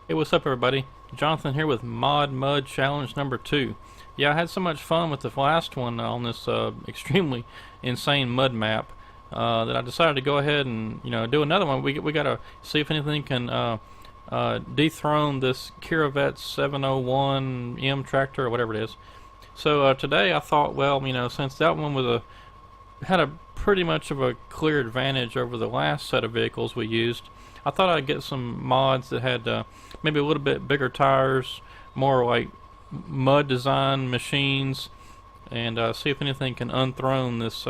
Hey, what's up, everybody? Jonathan here with Mod Mud Challenge number 2. Yeah, I had so much fun with the last one on this extremely insane mud map that I decided to go ahead and do another one. We gotta see if anything can dethrone this Kirovets 701M tractor or whatever it is. So today I thought, well, since that one had a pretty much of a clear advantage over the last set of vehicles we used, I thought I'd get some mods that had maybe a little bit bigger tires, more like mud design machines, and see if anything can unthrone this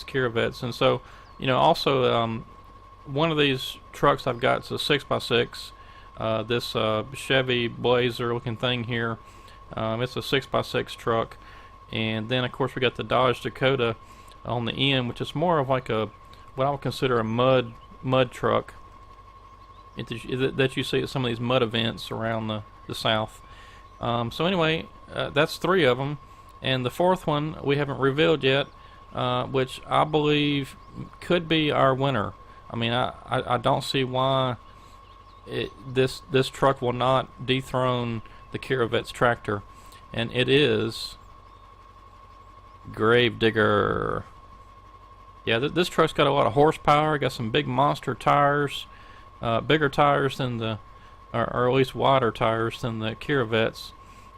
Kirovets. And so, also one of these trucks I've got is a 6x6. This Chevy Blazer looking thing here. It's a 6x6 truck, and then of course we got the Dodge Dakota on the end, which is more of like what I would consider a mud truck that you see at some of these mud events around the South. So anyway, that's 3 of them, and the 4th one we haven't revealed yet, which I believe could be our winner. I mean, I don't see why this truck will not dethrone the Kirovets tractor, and it is Gravedigger. Yeah, this truck's got a lot of horsepower, got some big monster tires, bigger tires than or at least wider tires than the Kirovets,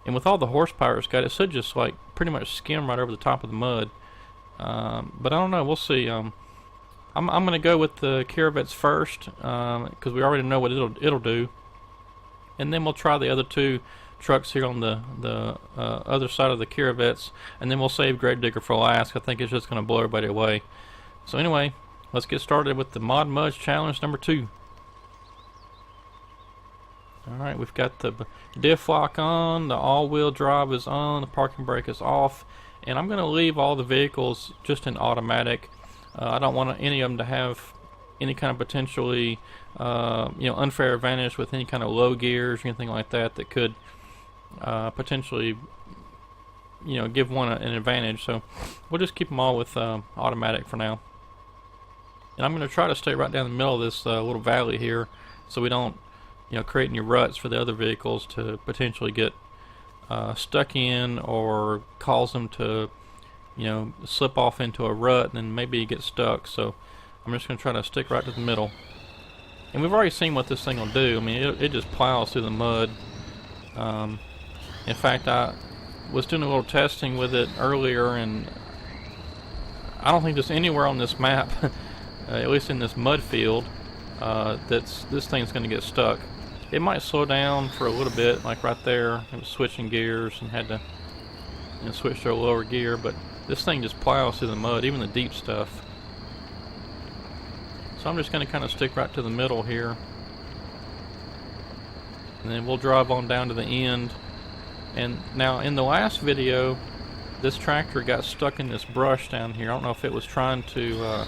and with all the horsepower it's got, it should just like pretty much skim right over the top of the mud. But I don't know, we'll see. I'm gonna go with the Kirovets first, because we already know what it'll do, and then we'll try the other 2 trucks here on the other side of the Kirovets, and then we'll save Gravedigger for last. I think it's just gonna blow everybody away. So anyway, let's get started with the Mod Mud Challenge number 2. Alright, we've got the diff lock on, the all-wheel drive is on, the parking brake is off, and I'm going to leave all the vehicles just in automatic. I don't want any of them to have any kind of potentially unfair advantage with any kind of low gears or anything like that could potentially give one an advantage. So we'll just keep them all with automatic for now. And I'm going to try to stay right down the middle of this little valley here, so we don't create any ruts for the other vehicles to potentially get stuck in, or cause them to slip off into a rut and then maybe get stuck. So I'm just going to try to stick right to the middle. And we've already seen what this thing will do. I mean, it just plows through the mud. In fact, I was doing a little testing with it earlier, and I don't think there's anywhere on this map at least in this mud field, this thing's going to get stuck. It might slow down for a little bit, like right there. It was switching gears and had to switch to a lower gear, but this thing just plows through the mud, even the deep stuff. So I'm just going to kind of stick right to the middle here, and then we'll drive on down to the end. And now in the last video, this tractor got stuck in this brush down here. I don't know if it was trying to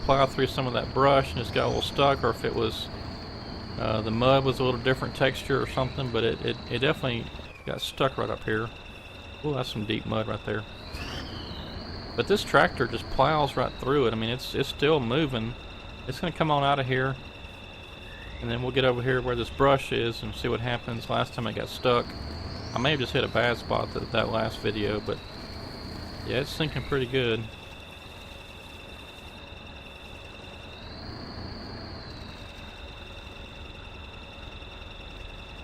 plow through some of that brush and just got a little stuck, or if it was the mud was a little different texture or something, but it definitely got stuck right up here. Oh, that's some deep mud right there. But this tractor just plows right through it. I mean, it's still moving. It's going to come on out of here, and then we'll get over here where this brush is and see what happens. Last time it got stuck, I may have just hit a bad spot that last video, but yeah, it's sinking pretty good.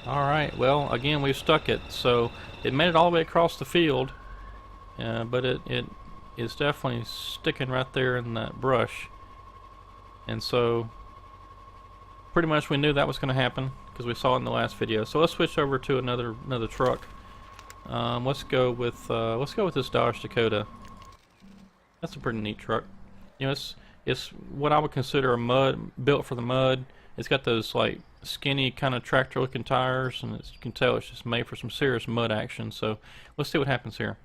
Alright, well, again, we've stuck it. So it made it all the way across the field, but it is definitely sticking right there in that brush. And so pretty much we knew that was going to happen because we saw it in the last video. So let's switch over to another truck. Let's go with this Dodge Dakota. That's a pretty neat truck. It's what I would consider built for the mud. It's got those like skinny kind of tractor looking tires, and as you can tell, it's just made for some serious mud action. So let's see what happens here.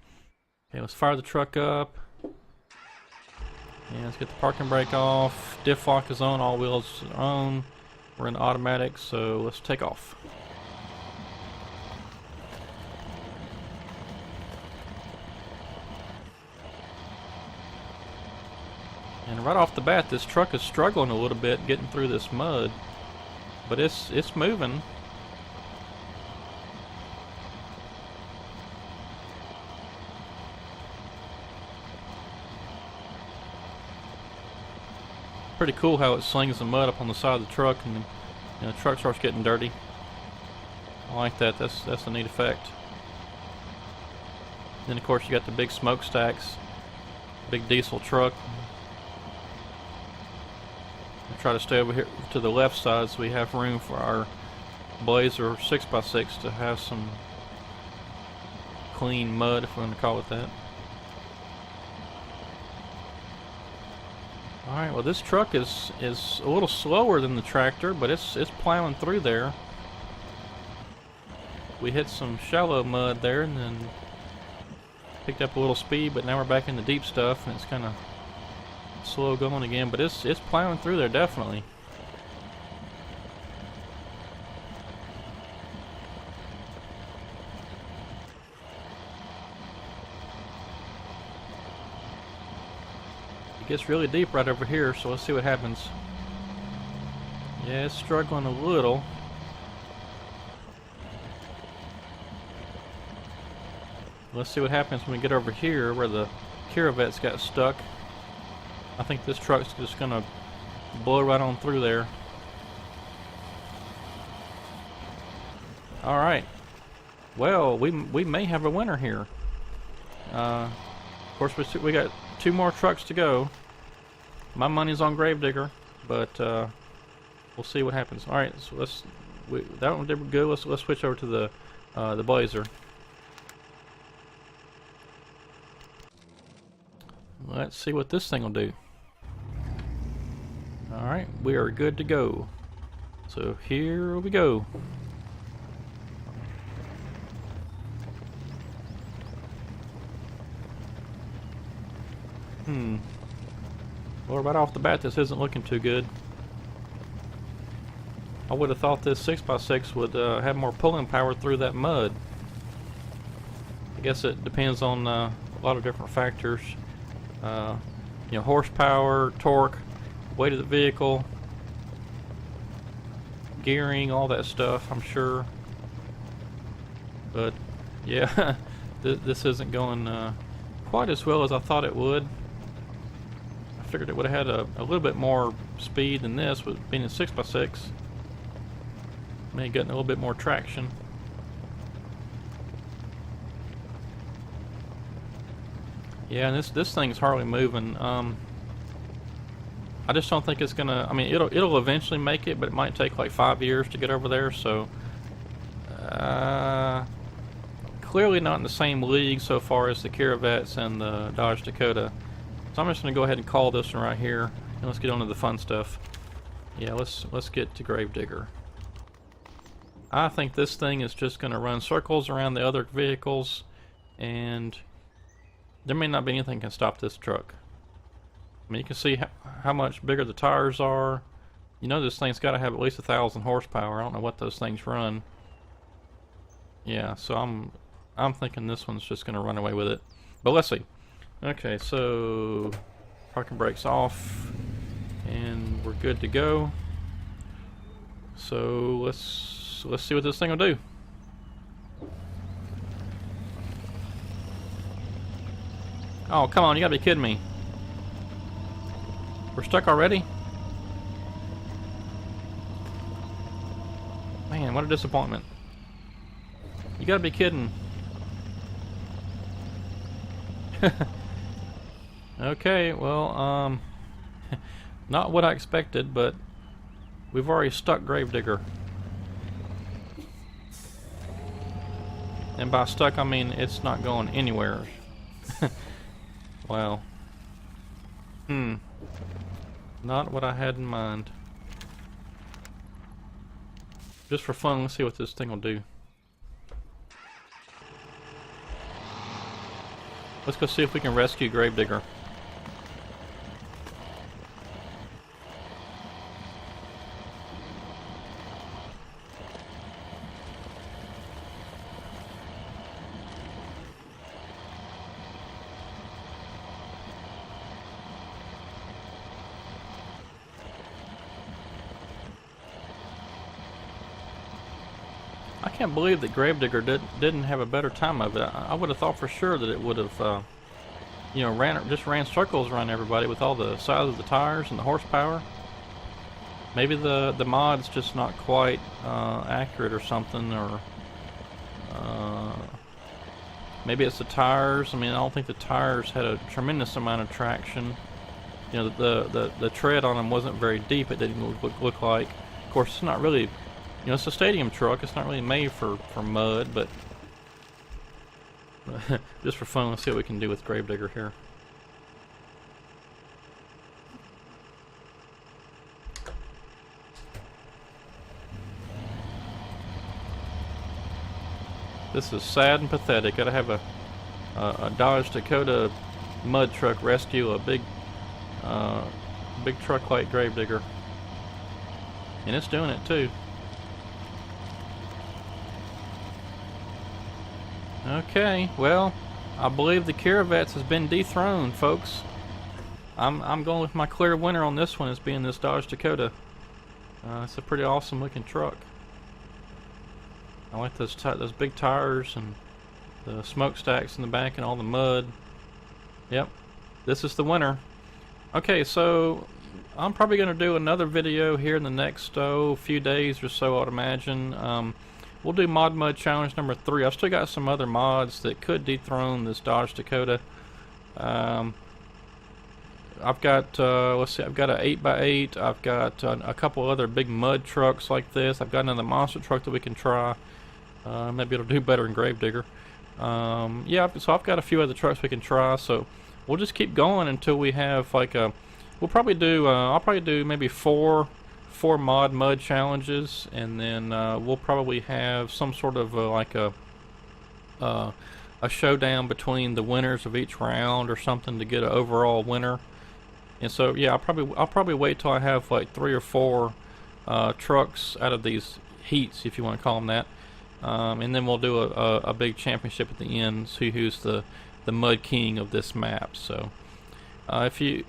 Okay, let's fire the truck up. Yeah, let's get the parking brake off. Diff lock is on, all wheels are on. We're in automatic, so let's take off. And right off the bat, this truck is struggling a little bit getting through this mud. but it's moving. Pretty cool how it slings the mud up on the side of the truck, and the truck starts getting dirty. I like that. That's a neat effect. Then of course you got the big smokestacks, big diesel truck. I try to stay over here to the left side so we have room for our Blazer 6x6 to have some clean mud, if we're going to call it that. Alright, well this truck is a little slower than the tractor, but it's plowing through there. We hit some shallow mud there and then picked up a little speed, but now we're back in the deep stuff and it's kind of slow going again, but it's plowing through there definitely. It gets really deep right over here, so let's see what happens. Yeah, it's struggling a little. Let's see what happens when we get over here where the Kirovets got stuck. I think this truck's just gonna blow right on through there. Alright. Well, we may have a winner here. Of course, we got 2 more trucks to go. My money's on Gravedigger, but we'll see what happens. All right, so that one did good. Let's switch over to the Blazer. Let's see what this thing will do. All right, we are good to go. So here we go. Well, right off the bat, this isn't looking too good. I would have thought this 6x6 would have more pulling power through that mud. I guess it depends on a lot of different factors. You know, horsepower, torque, weight of the vehicle, gearing, all that stuff, I'm sure. But yeah, this isn't going quite as well as I thought it would. I figured it would have had a little bit more speed than this, with being a 6x6. Maybe getting a little bit more traction. Yeah, and this thing's hardly moving. I just don't think it's gonna. I mean, it'll eventually make it, but it might take like 5 years to get over there. So, clearly not in the same league so far as the Kirovets and the Dodge Dakota. So I'm just gonna go ahead and call this one right here, and let's get on to the fun stuff. Yeah, let's get to Gravedigger. I think this thing is just gonna run circles around the other vehicles, and there may not be anything can stop this truck. I mean, you can see how much bigger the tires are. You know this thing's got to have at least 1,000 horsepower. I don't know what those things run. Yeah, so I'm thinking this one's just going to run away with it. But let's see. Okay, so parking brakes off, and we're good to go. So let's see what this thing will do. Oh, come on, you gotta be kidding me. We're stuck already? Man, what a disappointment. You gotta be kidding. Okay, well, not what I expected, but we've already stuck Gravedigger. And by stuck, I mean it's not going anywhere. Wow. Not what I had in mind. Just for fun, let's see what this thing will do. Let's go see if we can rescue Gravedigger. I can't believe that Gravedigger didn't have a better time of it. I would have thought for sure that it would have, you know, just ran circles around everybody with all the size of the tires and the horsepower. Maybe the mod's just not quite accurate or something, or maybe it's the tires. I mean, I don't think the tires had a tremendous amount of traction. You know, the tread on them wasn't very deep. It didn't look like. Of course, it's not really, you know, it's a stadium truck. It's not really made for mud, but just for fun, let's see what we can do with Gravedigger here. This is sad and pathetic. Gotta have a Dodge Dakota mud truck rescue a big truck like Gravedigger, and it's doing it too. Okay, well, I believe the Kirovets has been dethroned, folks. I'm going with my clear winner on this one as being this Dodge Dakota. It's a pretty awesome looking truck. I like those big tires and the smokestacks in the back and all the mud. Yep, this is the winner. Okay, so I'm probably going to do another video here in the next few days or so, I'd imagine. We'll do Mod Mud Challenge number 3. I've still got some other mods that could dethrone this Dodge Dakota. I've got, let's see, I've got an 8x8. I've got a couple other big mud trucks like this. I've got another monster truck that we can try. Maybe it'll do better in Gravedigger. Yeah, so I've got a few other trucks we can try. So we'll just keep going until we have like a. We'll probably do. I'll probably do maybe four mod mud challenges, and then we'll probably have some sort of like a showdown between the winners of each round or something to get an overall winner. And so yeah, I'll probably wait till I have like 3 or 4 trucks out of these heats, if you want to call them that. And then we'll do a big championship at the end, see who's the mud king of this map. So if you